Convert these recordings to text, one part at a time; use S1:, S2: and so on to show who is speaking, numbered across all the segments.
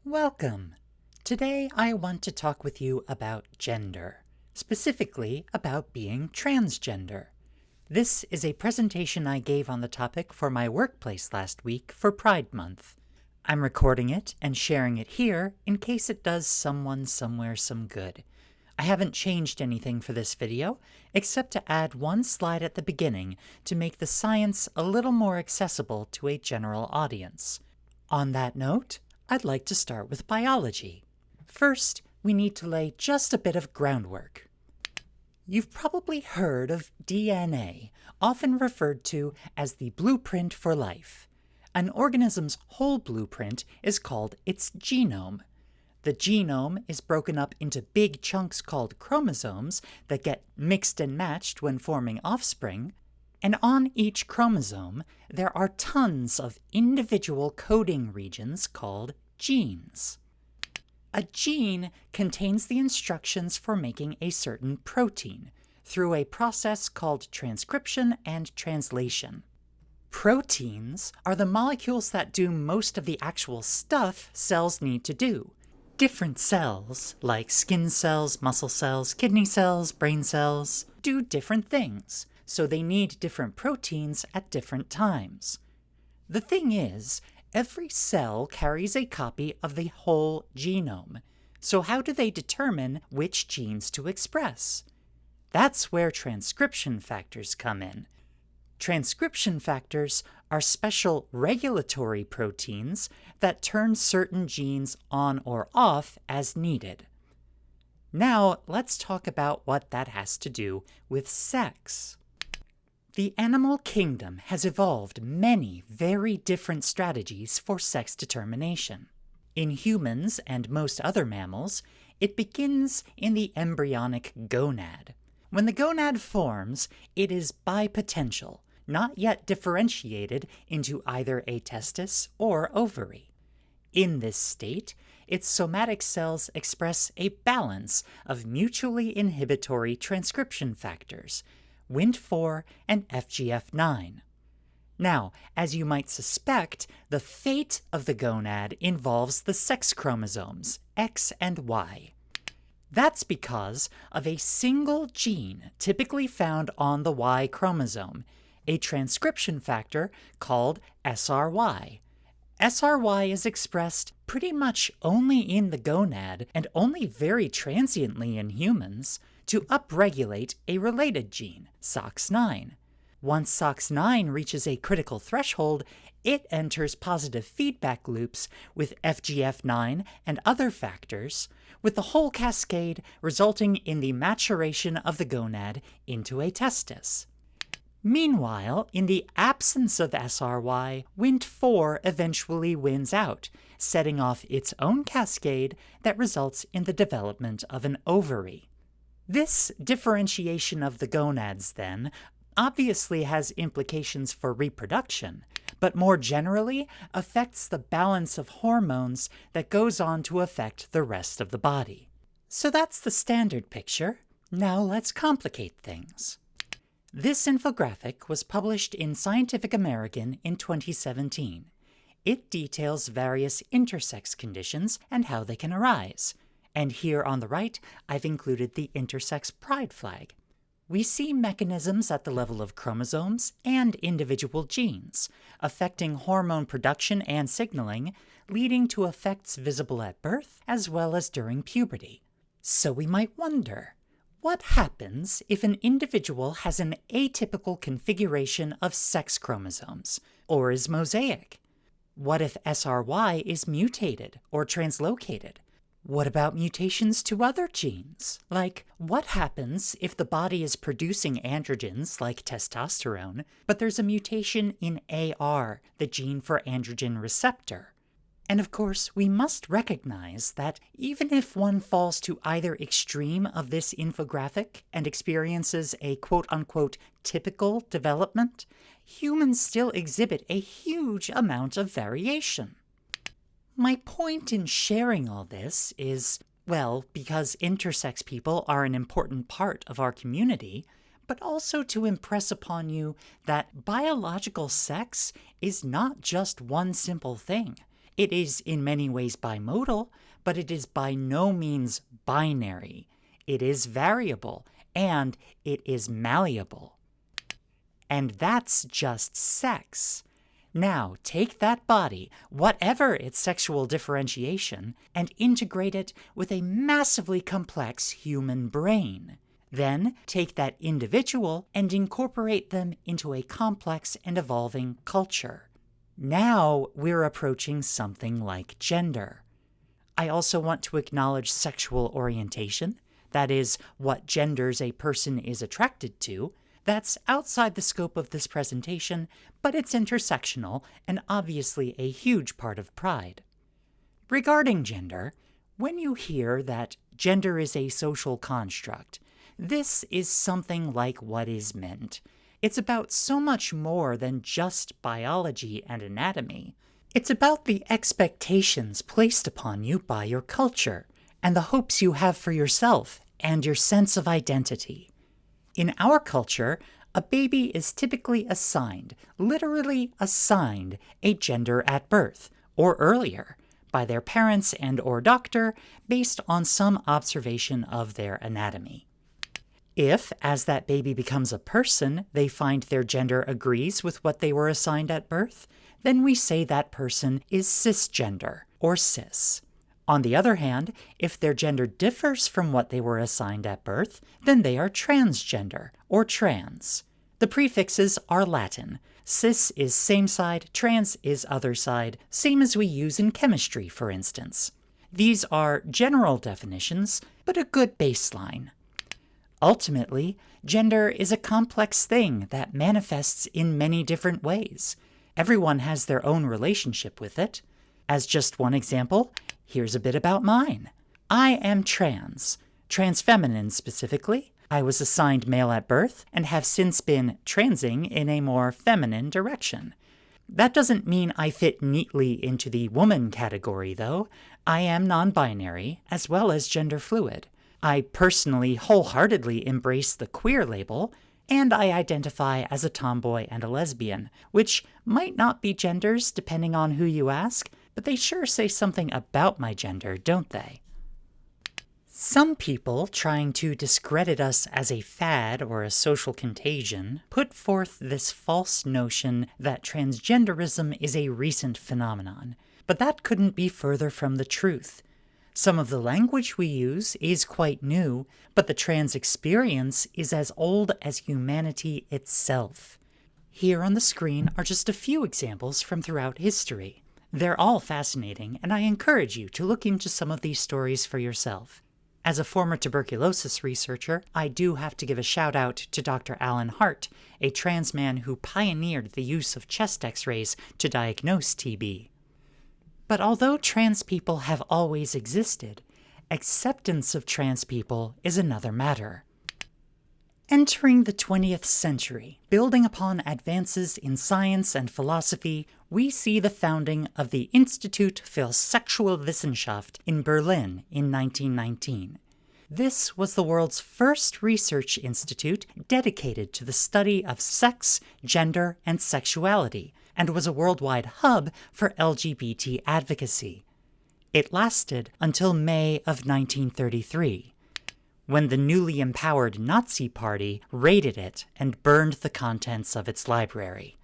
S1: Welcome! Today I want to talk with you about gender, specifically about being transgender. This is a presentation I gave on the topic for my workplace last week for Pride Month. I'm recording it and sharing it here in case it does someone somewhere some good. I haven't changed anything for this video, except to add one slide at the beginning to make the science a little more accessible to a general audience. On that note, I'd like to start with biology. First, we need to lay just a bit of groundwork. You've probably heard of DNA, often referred to as the blueprint for life. An organism's whole blueprint is called its genome. The genome is broken up into big chunks called chromosomes that get mixed and matched when forming offspring, and on each chromosome there are tons of individual coding regions called genes. A gene contains the instructions for making a certain protein through a process called transcription and translation. Proteins are the molecules that do most of the actual stuff cells need to do. Different cells, like skin cells, muscle cells, kidney cells, brain cells, do different things, so they need different proteins at different times. The thing is, every cell carries a copy of the whole genome, so how do they determine which genes to express? That's where transcription factors come in. Transcription factors are special regulatory proteins that turn certain genes on or off as needed. Now, let's talk about what that has to do with sex. The animal kingdom has evolved many very different strategies for sex determination. In humans and most other mammals, it begins in the embryonic gonad. When the gonad forms, it is bipotential, not yet differentiated into either a testis or ovary. In this state, its somatic cells express a balance of mutually inhibitory transcription factors, Wnt4 and FGF9. Now, as you might suspect, the fate of the gonad involves the sex chromosomes, X and Y. That's because of a single gene typically found on the Y chromosome, a transcription factor called SRY. SRY is expressed pretty much only in the gonad and only very transiently in humans to upregulate a related gene, SOX9. Once SOX9 reaches a critical threshold, it enters positive feedback loops with FGF9 and other factors, with the whole cascade resulting in the maturation of the gonad into a testis. Meanwhile, in the absence of SRY, Wnt4 eventually wins out, setting off its own cascade that results in the development of an ovary. This differentiation of the gonads, then, obviously has implications for reproduction, but more generally affects the balance of hormones that goes on to affect the rest of the body. So that's the standard picture. Now let's complicate things. This infographic was published in Scientific American in 2017. It details various intersex conditions and how they can arise. And here on the right, I've included the intersex pride flag. We see mechanisms at the level of chromosomes and individual genes, affecting hormone production and signaling, leading to effects visible at birth as well as during puberty. So we might wonder, what happens if an individual has an atypical configuration of sex chromosomes, or is mosaic? What if SRY is mutated or translocated? What about mutations to other genes? Like, what happens if the body is producing androgens like testosterone, but there's a mutation in AR, the gene for androgen receptor? And of course, we must recognize that even if one falls to either extreme of this infographic and experiences a quote-unquote typical development, humans still exhibit a huge amount of variation. My point in sharing all this is, well, because intersex people are an important part of our community, but also to impress upon you that biological sex is not just one simple thing. It is in many ways bimodal, but it is by no means binary. It is variable, and it is malleable. And that's just sex. Now, take that body, whatever its sexual differentiation, and integrate it with a massively complex human brain. Then, take that individual and incorporate them into a complex and evolving culture. Now, we're approaching something like gender. I also want to acknowledge sexual orientation, that is, what genders a person is attracted to. That's outside the scope of this presentation, but it's intersectional and obviously a huge part of Pride. Regarding gender, when you hear that gender is a social construct, this is something like what is meant. It's about so much more than just biology and anatomy. It's about the expectations placed upon you by your culture, and the hopes you have for yourself and your sense of identity. In our culture, a baby is typically assigned, literally assigned, a gender at birth, or earlier, by their parents and/or doctor based on some observation of their anatomy. If, as that baby becomes a person, they find their gender agrees with what they were assigned at birth, then we say that person is cisgender, or cis. On the other hand, if their gender differs from what they were assigned at birth, then they are transgender, or trans. The prefixes are Latin. Cis is same side, trans is other side, same as we use in chemistry, for instance. These are general definitions, but a good baseline. Ultimately, gender is a complex thing that manifests in many different ways. Everyone has their own relationship with it. As just one example, here's a bit about mine. I am trans feminine specifically. I was assigned male at birth and have since been transing in a more feminine direction. That doesn't mean I fit neatly into the woman category, though. I am non-binary, as well as gender fluid. I personally wholeheartedly embrace the queer label, and I identify as a tomboy and a lesbian, which might not be genders depending on who you ask, but they sure say something about my gender, don't they? Some people, trying to discredit us as a fad or a social contagion, put forth this false notion that transgenderism is a recent phenomenon, but that couldn't be further from the truth. Some of the language we use is quite new, but the trans experience is as old as humanity itself. Here on the screen are just a few examples from throughout history. They're all fascinating, and I encourage you to look into some of these stories for yourself. As a former tuberculosis researcher, I do have to give a shout out to Dr. Alan Hart, a trans man who pioneered the use of chest x-rays to diagnose TB. But although trans people have always existed, acceptance of trans people is another matter. Entering the 20th century, building upon advances in science and philosophy, we see the founding of the Institut für Sexualwissenschaft in Berlin in 1919. This was the world's first research institute dedicated to the study of sex, gender, and sexuality, and was a worldwide hub for LGBT advocacy. It lasted until May of 1933. When the newly empowered Nazi Party raided it and burned the contents of its library.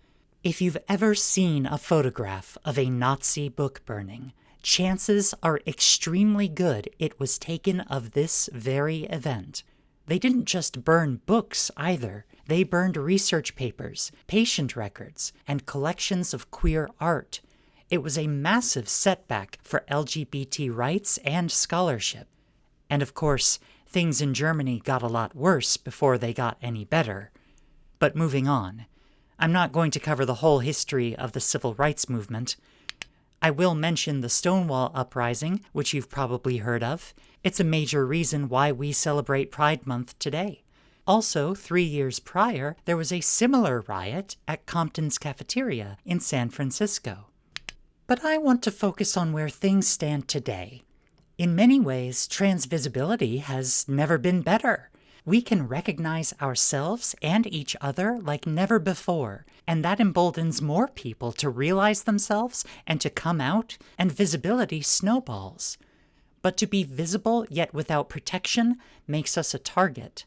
S1: If you've ever seen a photograph of a Nazi book burning, chances are extremely good it was taken of this very event. They didn't just burn books either. They burned research papers, patient records, and collections of queer art. It was a massive setback for LGBT rights and scholarship. And of course, things in Germany got a lot worse before they got any better. But moving on, I'm not going to cover the whole history of the civil rights movement. I will mention the Stonewall Uprising, which you've probably heard of. It's a major reason why we celebrate Pride Month today. Also, 3 years prior, there was a similar riot at Compton's Cafeteria in San Francisco. But I want to focus on where things stand today. In many ways, trans visibility has never been better. We can recognize ourselves and each other like never before, and that emboldens more people to realize themselves and to come out, and visibility snowballs. But to be visible yet without protection makes us a target.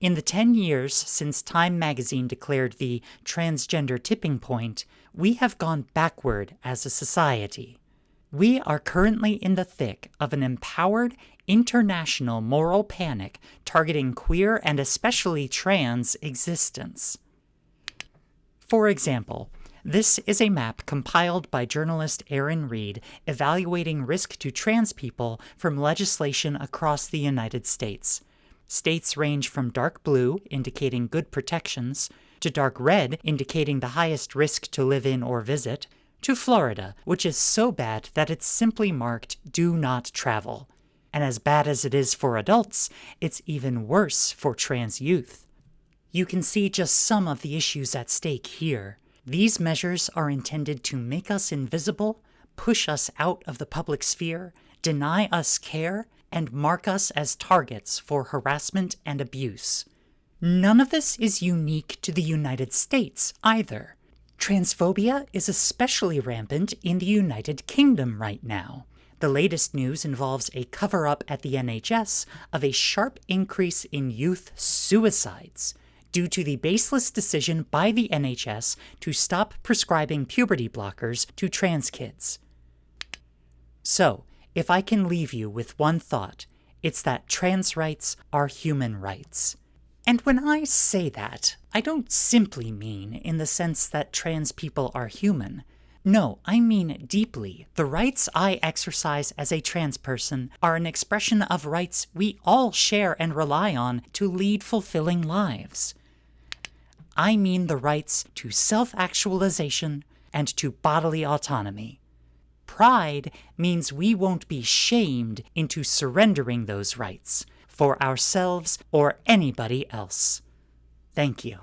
S1: In the 10 years since Time magazine declared the transgender tipping point, we have gone backward as a society. We are currently in the thick of an empowered, international moral panic targeting queer and especially trans existence. For example, this is a map compiled by journalist Aaron Reed evaluating risk to trans people from legislation across the United States. States range from dark blue, indicating good protections, to dark red, indicating the highest risk to live in or visit, to Florida, which is so bad that it's simply marked "Do Not Travel." And as bad as it is for adults, it's even worse for trans youth. You can see just some of the issues at stake here. These measures are intended to make us invisible, push us out of the public sphere, deny us care, and mark us as targets for harassment and abuse. None of this is unique to the United States either. Transphobia is especially rampant in the United Kingdom right now. The latest news involves a cover-up at the NHS of a sharp increase in youth suicides due to the baseless decision by the NHS to stop prescribing puberty blockers to trans kids. So, if I can leave you with one thought, it's that trans rights are human rights. And when I say that, I don't simply mean in the sense that trans people are human. No, I mean deeply. The rights I exercise as a trans person are an expression of rights we all share and rely on to lead fulfilling lives. I mean the rights to self-actualization and to bodily autonomy. Pride means we won't be shamed into surrendering those rights for ourselves or anybody else. Thank you.